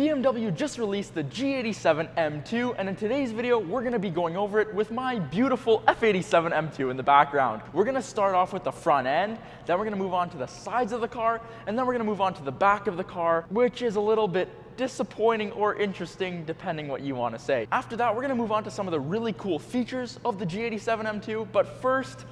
BMW just released the G87 M2, and in today's video, we're going to be going over it with my beautiful F87 M2 in the background. We're going to start off with the front end, then we're going to move on to the sides of the car, and then we're going to move on to the back of the car, which is a little bit disappointing or interesting, depending what you want to say. After that, we're going to move on to some of the really cool features of the G87 M2, but first,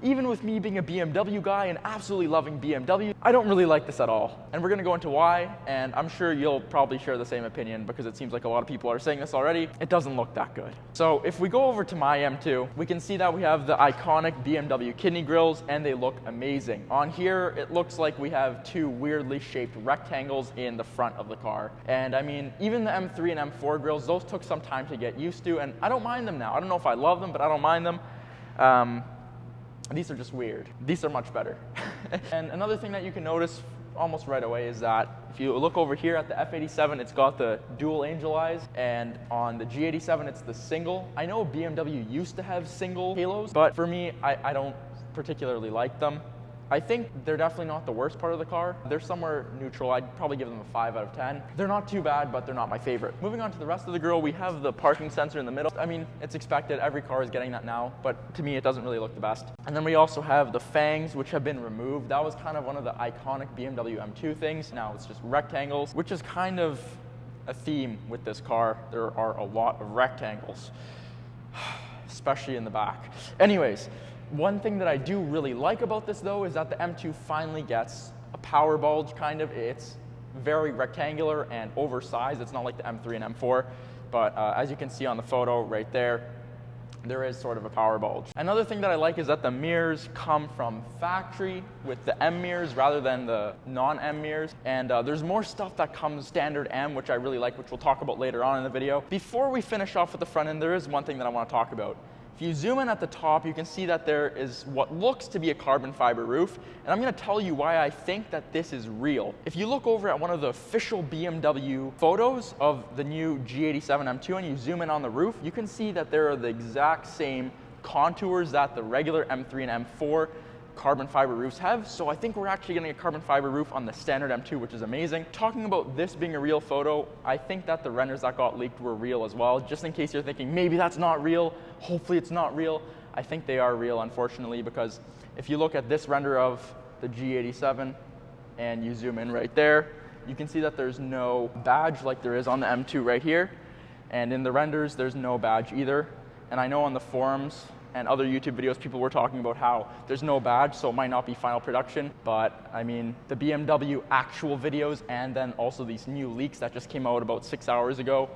even with me being a BMW guy and absolutely loving BMW, I don't really like this at all. And we're gonna go into why, and I'm sure you'll probably share the same opinion because it seems like a lot of people are saying this already. It doesn't look that good. So if we go over to my M2, we can see that we have the iconic BMW kidney grills, and they look amazing. On here, it looks like we have two weirdly shaped rectangles in the front of the car. And I mean, even the M3 and M4 grills, those took some time to get used to, and I don't mind them now. I don't know if I love them, but I don't mind them. These are just weird. These are much better. And another thing that you can notice almost right away is that if you look over here at the F87, it's got the dual angel eyes, and on the G87, it's the single. I know BMW used to have single halos, but for me, I don't particularly like them. I think they're definitely not the worst part of the car. They're somewhere neutral. I'd probably give them a 5 out of 10. They're not too bad, but they're not my favorite. Moving on to the rest of the grill, we have the parking sensor in the middle. I mean, it's expected. Every car is getting that now, but to me, it doesn't really look the best. And then we also have the fangs, which have been removed. That was kind of one of the iconic BMW M2 things. Now it's just rectangles, which is kind of a theme with this car. There are a lot of rectangles, especially in the back. Anyways, one thing that I do really like about this though is that the M2 finally gets a power bulge kind of. It's very rectangular and oversized. It's not like the M3 and M4, but as you can see on the photo right there, there is sort of a power bulge. Another thing that I like is that the mirrors come from factory with the M mirrors rather than the non-M mirrors. And there's more stuff that comes standard M, which I really like, which we'll talk about later on in the video. Before we finish off with the front end, there is one thing that I want to talk about. If you zoom in at the top, you can see that there is what looks to be a carbon fiber roof, and I'm going to tell you why I think that this is real. If you look over at one of the official BMW photos of the new G87 M2 and you zoom in on the roof, you can see that there are the exact same contours that the regular M3 and M4 carbon fiber roofs have. So I think we're actually getting a carbon fiber roof on the standard M2, which is amazing. Talking about this being a real photo, I think that the renders that got leaked were real as well. Just in case you're thinking, maybe that's not real, hopefully it's not real. I think they are real, unfortunately, because if you look at this render of the G87 and you zoom in right there, you can see that there's no badge like there is on the M2 right here. And in the renders, there's no badge either. And I know on the forums and other YouTube videos, people were talking about how there's no badge, so it might not be final production. But I mean, the BMW actual videos and then also these new leaks that just came out about 6 hours ago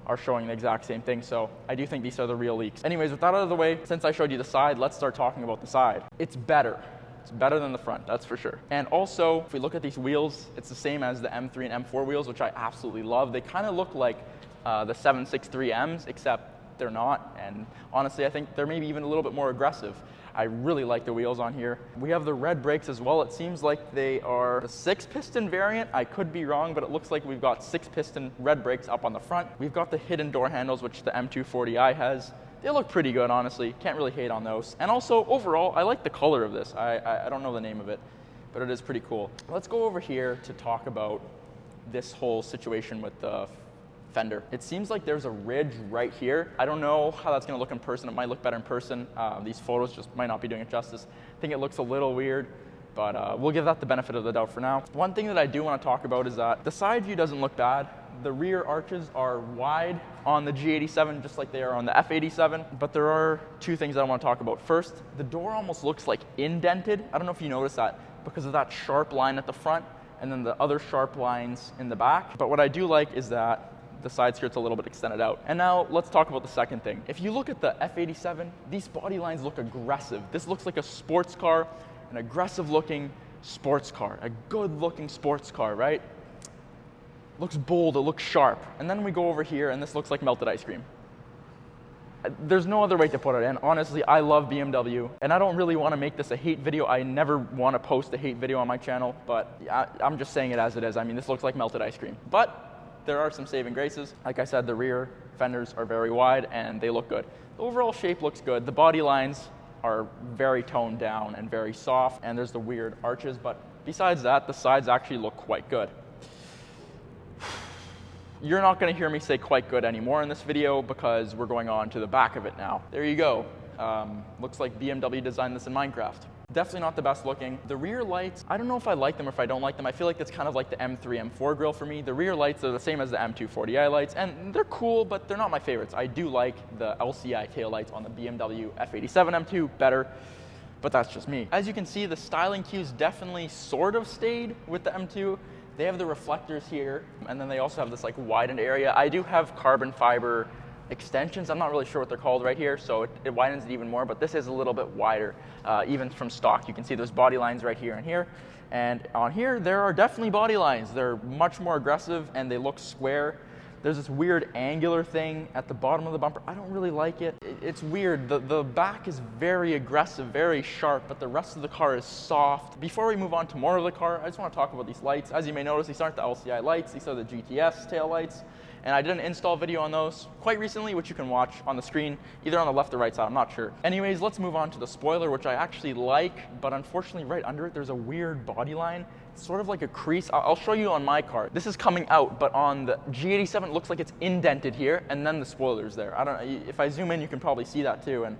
are showing the exact same thing. So I do think these are the real leaks. Anyways, with that out of the way, since I showed you the side, let's start talking about the side. It's better. It's better than the front, that's for sure. And also, if we look at these wheels, it's the same as the M3 and M4 wheels, which I absolutely love. They kind of look like the 763Ms, except they're not, and honestly I think they're maybe even a little bit more aggressive. I really like the wheels on here. We have the red brakes as well. It seems like they are a 6-piston variant. I could be wrong, but it looks like we've got 6-piston red brakes up on the front. We've got the hidden door handles, which the M240i has. They look pretty good, honestly. Can't really hate on those. And also, overall, I like the color of this. I don't know the name of it, but it is pretty cool. Let's go over here to talk about this whole situation with the fender. It seems like there's a ridge right here. I don't know how that's gonna look in person. It might look better in person. These photos just might not be doing it justice. I think it looks a little weird, but we'll give that the benefit of the doubt for now. One thing that I do wanna talk about is that the side view doesn't look bad. The rear arches are wide on the G87, just like they are on the F87, but there are two things that I wanna talk about. First, the door almost looks like indented. I don't know if you noticed that because of that sharp line at the front and then the other sharp lines in the back. But what I do like is that the side skirt's a little bit extended out. And now let's talk about the second thing. If you look at the F87, these body lines look aggressive. This looks like a sports car, an aggressive looking sports car, a good looking sports car, right? Looks bold, it looks sharp. And then we go over here and this looks like melted ice cream. There's no other way to put it. And honestly, I love BMW and I don't really want to make this a hate video. I never want to post a hate video on my channel, but I'm just saying it as it is. I mean, this looks like melted ice cream, but there are some saving graces. Like I said, the rear fenders are very wide and they look good. The overall shape looks good. The body lines are very toned down and very soft, and there's the weird arches, but besides that, the sides actually look quite good. You're not gonna hear me say quite good anymore in this video because we're going on to the back of it now. There you go. Looks like BMW designed this in Minecraft. Definitely not the best looking. The rear lights, I don't know if I like them or if I don't like them. I feel like that's kind of like the M3, M4 grille for me. The rear lights are the same as the M240i lights, and they're cool, but they're not my favorites. I do like the LCI taillights on the BMW F87 M2 better, but that's just me. As you can see, the styling cues definitely sort of stayed with the M2. They have the reflectors here, and then they also have this like widened area. I do have carbon fiber extensions. I'm not really sure what they're called right here, so it widens it even more, but this is a little bit wider, even from stock. You can see there's body lines right here and here, and on here there are definitely body lines. They're much more aggressive and they look square. There's this weird angular thing at the bottom of the bumper. I don't really like it. It's weird. The back is very aggressive, very sharp, but the rest of the car is soft. Before we move on to more of the car, I just want to talk about these lights. As you may notice, these aren't the LCI lights. These are the GTS tail lights. And I did an install video on those quite recently, which you can watch on the screen, either on the left or right side, I'm not sure. Anyways, let's move on to the spoiler, which I actually like, but unfortunately right under it, there's a weird body line. It's sort of like a crease. I'll show you on my car. This is coming out, but on the G87, it looks like it's indented here, and then the spoiler's there. I don't know, if I zoom in, you can probably see that too, and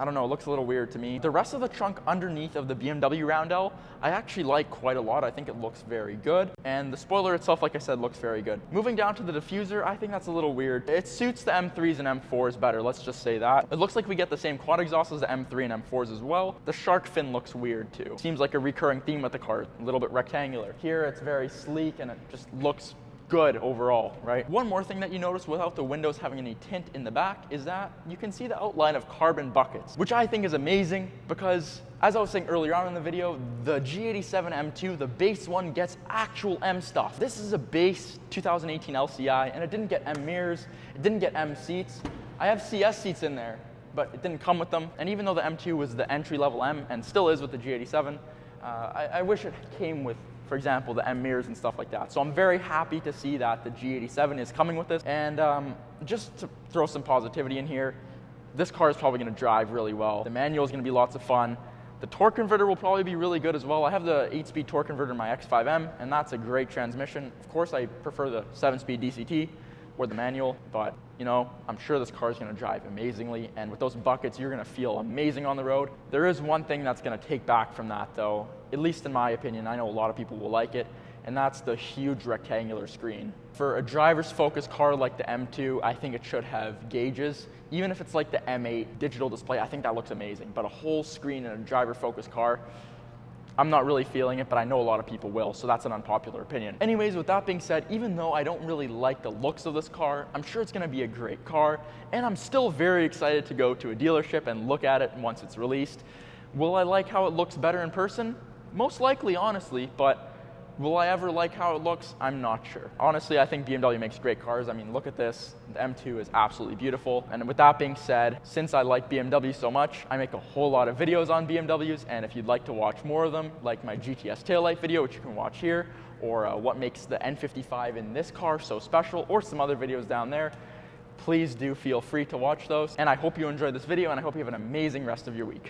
I don't know, it looks a little weird to me. The rest of the trunk underneath of the BMW Roundel, I actually like quite a lot. I think it looks very good. And the spoiler itself, like I said, looks very good. Moving down to the diffuser, I think that's a little weird. It suits the M3s and M4s better, let's just say that. It looks like we get the same quad exhaust as the M3 and M4s as well. The shark fin looks weird too. Seems like a recurring theme with the car, a little bit rectangular. Here it's very sleek and it just looks good overall, right? One more thing that you notice without the windows having any tint in the back is that you can see the outline of carbon buckets, which I think is amazing because, as I was saying earlier on in the video, the G87 M2, the base one, gets actual M stuff. This is a base 2018 LCI, and it didn't get M mirrors, it didn't get M seats. I have CS seats in there, but it didn't come with them. And even though the M2 was the entry-level M, and still is with the G87, I wish it came with, for example, the M mirrors and stuff like that. So I'm very happy to see that the G87 is coming with this. And just to throw some positivity in here, this car is probably going to drive really well. The manual is going to be lots of fun. The torque converter will probably be really good as well. I have the 8-speed torque converter in my X5M, and that's a great transmission. Of course, I prefer the 7-speed DCT or the manual, but you know, I'm sure this car is going to drive amazingly, and with those buckets, you're going to feel amazing on the road. There is one thing that's going to take back from that, though, at least in my opinion. I know a lot of people will like it, and that's the huge rectangular screen. For a driver's focused car like the M2, I think it should have gauges. Even if it's like the M8 digital display, I think that looks amazing. But a whole screen in a driver-focused car, I'm not really feeling it, but I know a lot of people will, so that's an unpopular opinion. Anyways, with that being said, even though I don't really like the looks of this car, I'm sure it's gonna be a great car, and I'm still very excited to go to a dealership and look at it once it's released. Will I like how it looks better in person? Most likely, honestly, but will I ever like how it looks? I'm not sure. Honestly, I think BMW makes great cars. I mean, look at this. The M2 is absolutely beautiful. And with that being said, since I like BMW so much, I make a whole lot of videos on BMWs. And if you'd like to watch more of them, like my GTS taillight video, which you can watch here, or what makes the N55 in this car so special, or some other videos down there, please do feel free to watch those. And I hope you enjoyed this video, and I hope you have an amazing rest of your week.